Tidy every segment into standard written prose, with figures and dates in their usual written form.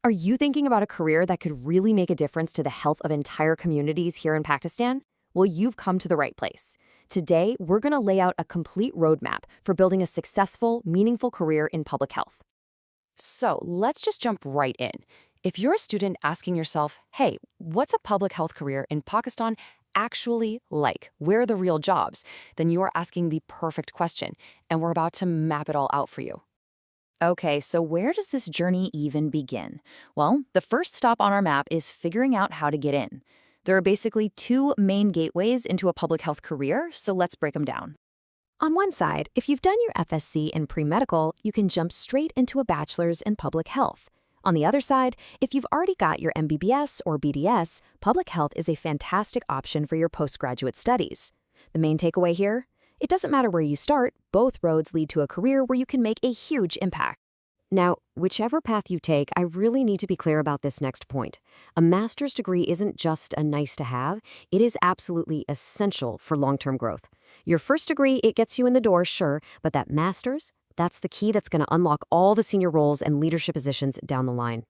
Are you thinking about a career that could really make a difference to the health of entire communities here in Pakistan? Well, you've come to the right place. Today, we're going to lay out a complete roadmap for building a successful, meaningful career in public health. So let's just jump right in. If you're a student asking yourself, hey, what's a public health career in Pakistan actually like? Where are the real jobs? Then you're asking the perfect question, and we're about to map it all out for you. Okay, so where does this journey even begin? Well, the first stop on our map is figuring out how to get in. There are basically two main gateways into a public health career, so let's break them down. On one side, if you've done your FSC in pre-medical, you can jump straight into a bachelor's in public health. On the other side, if you've already got your MBBS or BDS, public health is a fantastic option for your postgraduate studies. The main takeaway here? It doesn't matter where you start, both roads lead to a career where you can make a huge impact. Now, whichever path you take, I really need to be clear about this next point. A master's degree isn't just a nice to have, it is absolutely essential for long-term growth. Your first degree, it gets you in the door, sure, but that master's, that's the key that's going to unlock all the senior roles and leadership positions down the line.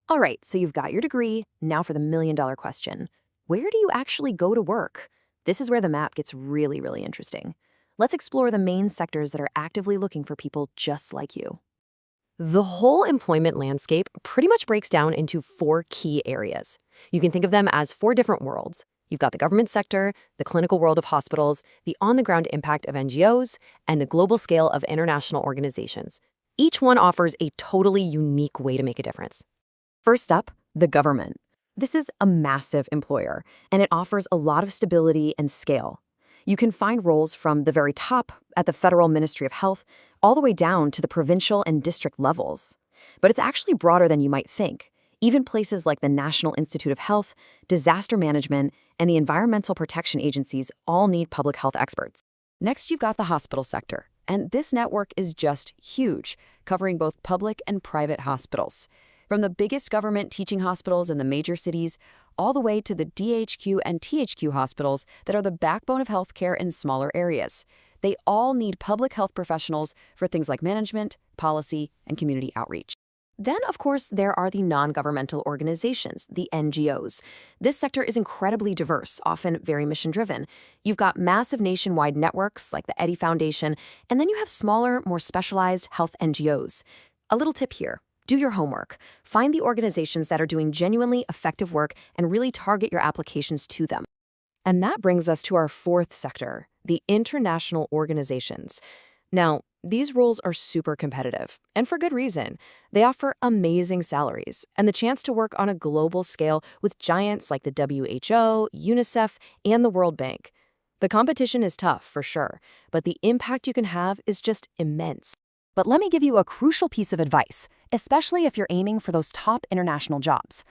All right, so you've got your degree, now for the million-dollar question. Where do you actually go to work? This is where the map gets really, really interesting. Let's explore the main sectors that are actively looking for people just like you. The whole employment landscape pretty much breaks down into four key areas. You can think of them as four different worlds. You've got the government sector, the clinical world of hospitals, the on-the-ground impact of NGOs, and the global scale of international organizations. Each one offers a totally unique way to make a difference. First up, the government. This is a massive employer, and it offers a lot of stability and scale. You can find roles from the very top at the Federal Ministry of Health all the way down to the provincial and district levels. But it's actually broader than you might think. Even places like the National Institute of Health, disaster management, and the environmental protection agencies all need public health experts. Next, you've got the hospital sector, and this network is just huge, covering both public and private hospitals. From the biggest government teaching hospitals in the major cities, all the way to the DHQ and THQ hospitals that are the backbone of healthcare in smaller areas. They all need public health professionals for things like management, policy, and community outreach. Then, of course, there are the non-governmental organizations, the NGOs. This sector is incredibly diverse, often very mission-driven. You've got massive nationwide networks like the Eddy Foundation, and then you have smaller, more specialized health NGOs. A little tip here. Do your homework. Find the organizations that are doing genuinely effective work and really target your applications to them. And that brings us to our fourth sector, the international organizations. Now, these roles are super competitive, and for good reason. They offer amazing salaries and the chance to work on a global scale with giants like the WHO, UNICEF, and the World Bank. The competition is tough, for sure, but the impact you can have is just immense. But let me give you a crucial piece of advice, especially if you're aiming for those top international jobs.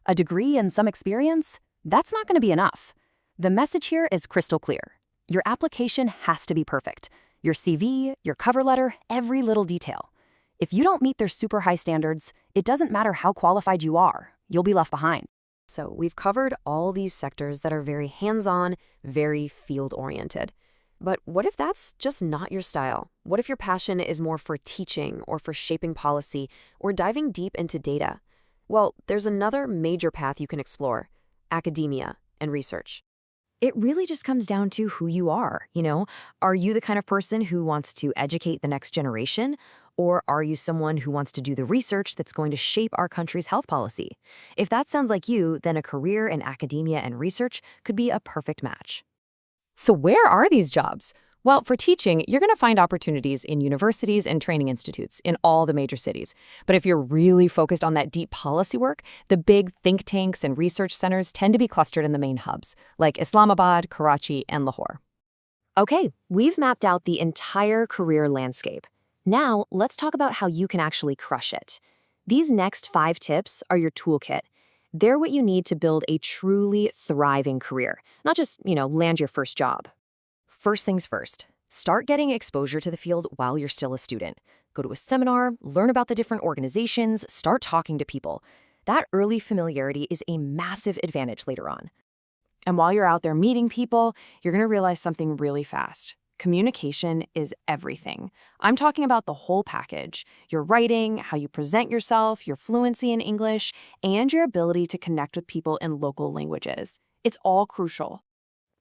A degree and some experience? That's not going to be enough. The message here is crystal clear. Your application has to be perfect. Your CV, your cover letter, every little detail. If you don't meet their super high standards, it doesn't matter how qualified you are, you'll be left behind. So we've covered all these sectors that are very hands-on, very field-oriented. But what if that's just not your style? What if your passion is more for teaching or for shaping policy or diving deep into data? Well, there's another major path you can explore: academia and research. It really just comes down to who you are, Are you the kind of person who wants to educate the next generation? Or are you someone who wants to do the research that's going to shape our country's health policy? If that sounds like you, then a career in academia and research could be a perfect match. So where are these jobs? Well, for teaching, you're going to find opportunities in universities and training institutes in all the major cities. But if you're really focused on that deep policy work, the big think tanks and research centers tend to be clustered in the main hubs, like Islamabad, Karachi, and Lahore. Okay, we've mapped out the entire career landscape. Now, let's talk about how you can actually crush it. These next 5 tips are your toolkit. They're what you need to build a truly thriving career, not just, land your first job. First things first, start getting exposure to the field while you're still a student. Go to a seminar, learn about the different organizations, start talking to people. That early familiarity is a massive advantage later on. And while you're out there meeting people, you're going to realize something really fast. Communication is everything. I'm talking about the whole package: your writing, how you present yourself, your fluency in English, and your ability to connect with people in local languages. It's all crucial.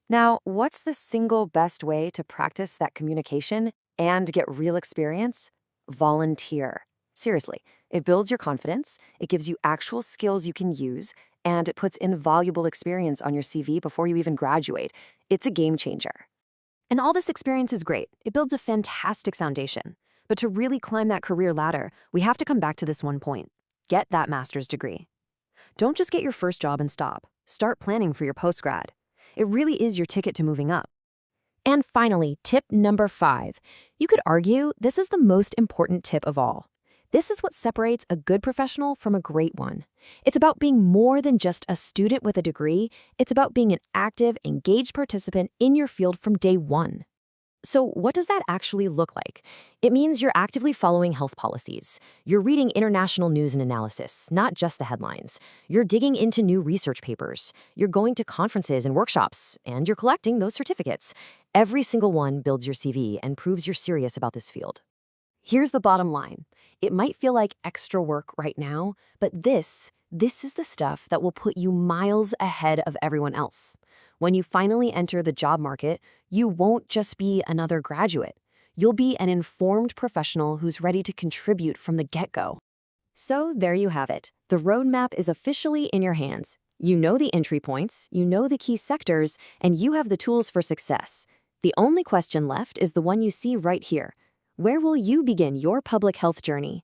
Now, what's the single best way to practice that communication and get real experience? Volunteer. Seriously, it builds your confidence, it gives you actual skills you can use, and it puts invaluable experience on your CV before you even graduate. It's a game changer. And all this experience is great. It builds a fantastic foundation. But to really climb that career ladder, we have to come back to this one point: get that master's degree. Don't just get your first job and stop. Start planning for your postgrad. It really is your ticket to moving up. And finally, tip number 5. You could argue this is the most important tip of all. This is what separates a good professional from a great one. It's about being more than just a student with a degree. It's about being an active, engaged participant in your field from day one. So what does that actually look like? It means you're actively following health policies. You're reading international news and analysis, not just the headlines. You're digging into new research papers. You're going to conferences and workshops, and you're collecting those certificates. Every single one builds your CV and proves you're serious about this field. Here's the bottom line. It might feel like extra work right now, but this is the stuff that will put you miles ahead of everyone else. When you finally enter the job market, you won't just be another graduate. You'll be an informed professional who's ready to contribute from the get-go. So there you have it. The roadmap is officially in your hands. You know the entry points, you know the key sectors, and you have the tools for success. The only question left is the one you see right here. Where will you begin your public health journey?